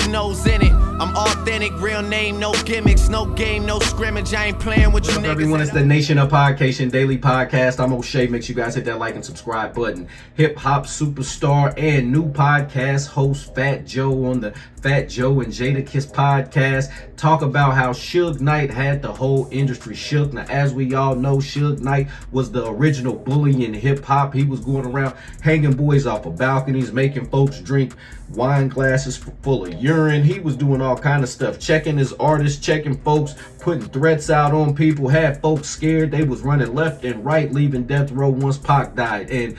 knows in it. I'm authentic, real name, no gimmicks, no game, no scrimmage. I ain't playing with you niggas. Everyone, it's the Nation of Podcation Daily Podcast. I'm O'Shea. Make sure you guys hit that like and subscribe button. Hip hop superstar and new podcast host Fat Joe on the Fat Joe and Jada Kiss podcast talk about how Suge Knight had the whole industry shook. Now, as we all know, Suge Knight was the original bully in hip hop. He was going around hanging boys off of balconies, making folks drink wine glasses full of urine. He was doing all kind of stuff, checking his artists, checking folks, putting threats out on people, had folks scared. They was running left and right, leaving death row once Pac died. And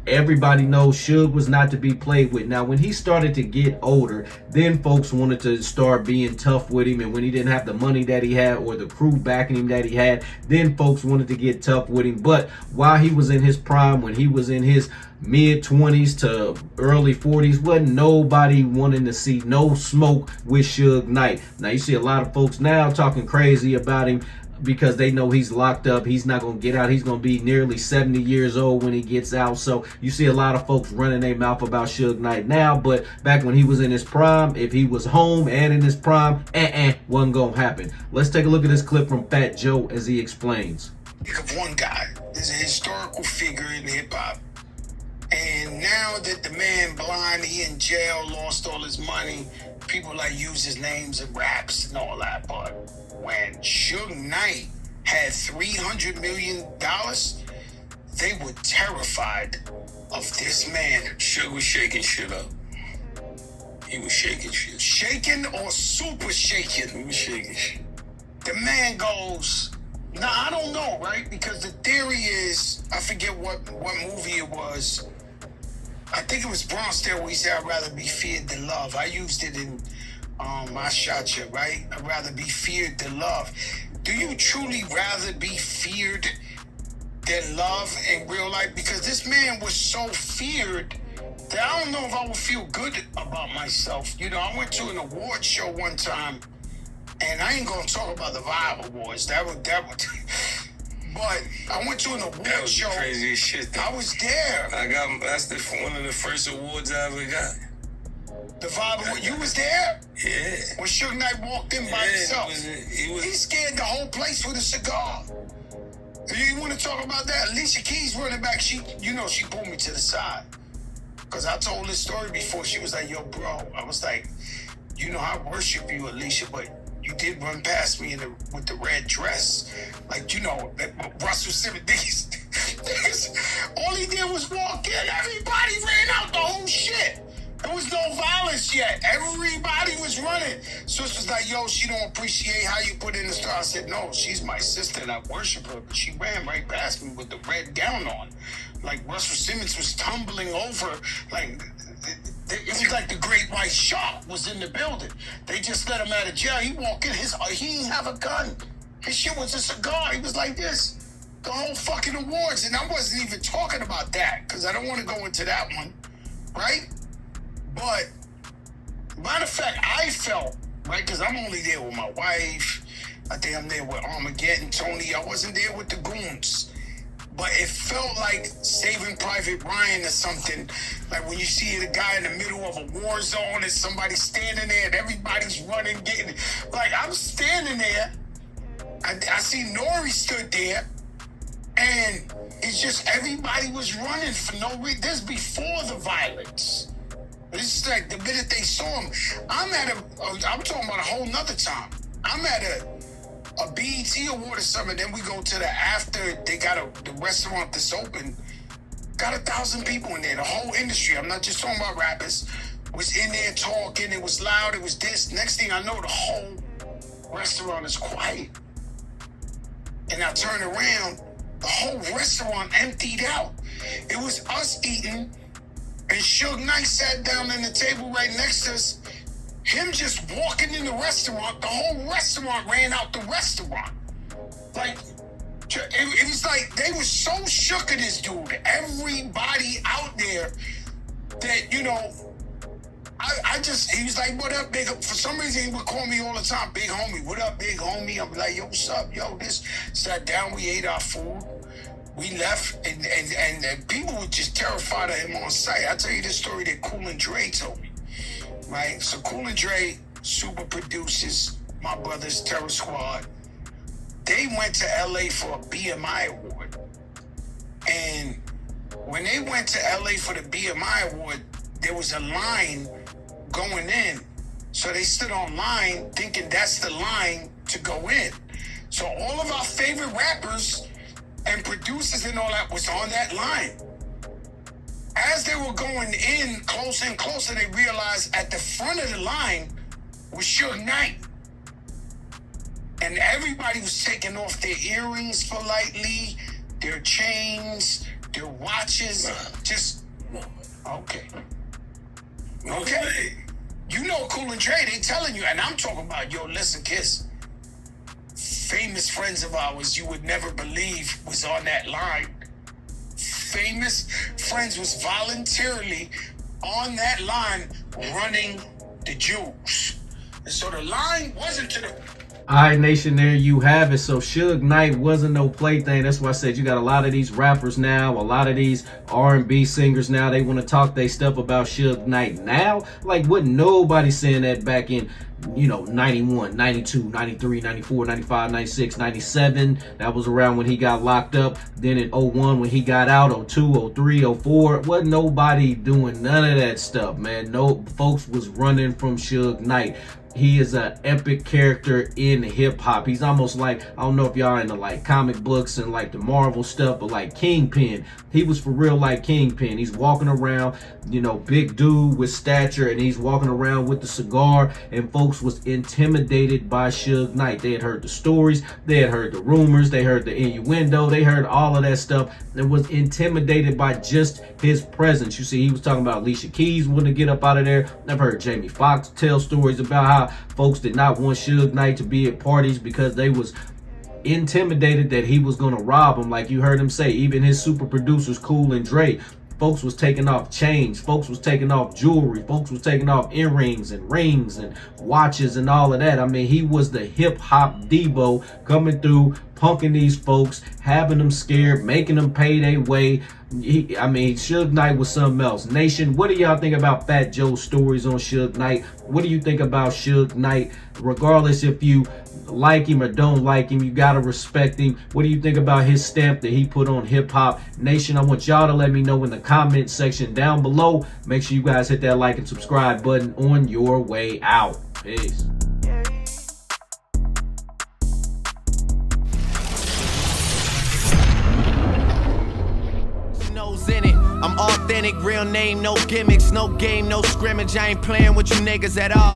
everybody knows Suge was not to be played with. Now, when he started to get older, then folks wanted to start being tough with him. And when he didn't have the money that he had or the crew backing him that he had, then folks wanted to get tough with him. But while he was in his prime, when he was in his mid-20s to early 40s, wasn't nobody wanting to see no smoke with Suge Knight. Now, you see a lot of folks now talking crazy about him because they know he's locked up. He's not going to get out. He's going to be nearly 70 years old when he gets out. So you see a lot of folks running their mouth about Suge Knight now. But back when he was in his prime, if he was home and in his prime, wasn't going to happen. Let's take a look at this clip from Fat Joe as he explains. Think of one guy. There's a historical figure in hip-hop. And now that the man blind, he in jail, lost all his money, people like use his names in raps and all that. But when Suge Knight had $300 million, they were terrified of this man. Suge was shaking shit up. He was shaking shit. Shaking or super shaking? He was shaking shit. The man goes, now I don't know, right? Because the theory is, I forget what movie it was. I think it was Bronx there where he said, I'd rather be feared than loved. I used it in I Shot You, right? I'd rather be feared than loved. Do you truly rather be feared than loved in real life? Because this man was so feared that I don't know if I would feel good about myself. You know, I went to an award show one time, and I ain't gonna talk about the Vibe Awards. That would. But I went to an award show. The craziest shit, though. I was there. That's one of the first awards I ever got. The Vibe Award. You was there? Yeah. When Suge Knight walked in by himself. He scared the whole place with a cigar. You want to talk about that? Alicia Keys running back, she pulled me to the side. Because I told this story before. She was like, yo, bro. I was like, I worship you, Alicia, but you did run past me with the red dress. Like, Russell Simmons. All he did was walk in. Everybody ran out the whole shit. There was no violence yet. Everybody was running. So it was like, yo, she don't appreciate how you put in the story. I said, no, she's my sister and I worship her. But she ran right past me with the red gown on. Like Russell Simmons was tumbling over. Like, it was like the Great White Shark was in the building. They just let him out of jail. He walked in, he didn't have a gun. His shit was a cigar. He was like this. The whole fucking awards. And I wasn't even talking about that because I don't want to go into that one. Right? But, matter of fact, I felt, right, because I'm only there with my wife. I think I'm there with Armageddon, Tony. I wasn't there with the goons. But it felt like Saving Private Ryan or something. Like when you see the guy in the middle of a war zone and somebody standing there and everybody's running, getting... Like, I'm standing there. I see Nori stood there. And it's just everybody was running for no reason. This before the violence. This is like the minute they saw him. I'm talking about a whole nother time. I'm at a BET award or something. Then we go to the after. They got the restaurant that's open. Got 1,000 people in there. The whole industry. I'm not just talking about rappers. Was in there talking. It was loud. It was this. Next thing I know, the whole restaurant is quiet. And I turn around. The whole restaurant emptied out. It was us eating. And Suge Knight sat down at the table right next to us. Him just walking in the restaurant, the whole restaurant ran out the restaurant. Like, it was like they were so shook at this dude. Everybody out there that, he was like, what up, big? For some reason, he would call me all the time, big homie. What up, big homie? I'm like, yo, what's up? Yo, this. Sat down, we ate our food. We left, and people were just terrified of him on sight. I tell you this story that Cool and Dre told me. right? So Cool and Dre, super producers, my brothers, Terror Squad, they went to LA for a BMI award. And when they went to LA for the BMI award, there was a line going in. So they stood online thinking that's the line to go in. So all of our favorite rappers and producers and all that was on that line. As they were going in closer and closer, they realized at the front of the line was Suge Knight. And everybody was taking off their earrings politely, their chains, their watches. Just, okay. Okay. You know Cool and Dre, they telling you, and I'm talking about, yo, listen, Kiss. Famous friends of ours you would never believe was on that line. Famous friends was voluntarily on that line running the jewels. And so the line wasn't to the... All right, Nation, there you have it. So Suge Knight wasn't no plaything. That's why I said you got a lot of these rappers now, a lot of these R&B singers now, they want to talk their stuff about Suge Knight now. Like, wasn't nobody saying that back in, 91, 92, 93, 94, 95, 96, 97. That was around when he got locked up. Then in 01 when he got out, 02, 03, 04. Wasn't nobody doing none of that stuff, man. No, folks was running from Suge Knight. He is an epic character in hip hop. He's almost like, I don't know if y'all into like comic books and like the Marvel stuff, but like Kingpin. He was for real like Kingpin. He's walking around, big dude with stature, and he's walking around with the cigar, and folks was intimidated by Suge Knight. They had heard the stories, they had heard the rumors, they heard the innuendo, they heard all of that stuff, and was intimidated by just his presence. You see, he was talking about Alicia Keys wanting to get up out of there. I've heard Jamie Foxx tell stories about how folks did not want Suge Knight to be at parties because they was intimidated that he was going to rob them. Like you heard him say, even his super producers, Cool and Dre, folks was taking off chains, folks was taking off jewelry, folks was taking off earrings and rings and watches and all of that. I mean, he was the hip hop Debo coming through, punking these folks, having them scared, making them pay their way. Suge Knight was something else. Nation, what do y'all think about Fat Joe's stories on Suge Knight? What do you think about Suge Knight? Regardless if you like him or don't like him, you gotta respect him. What do you think about his stamp that he put on hip hop? Nation, I want y'all to let me know in the comment section down below. Make sure you guys hit that like and subscribe button on your way out. Peace. In it. I'm authentic, real name, no gimmicks, no game, no scrimmage. I ain't playing with you niggas at all.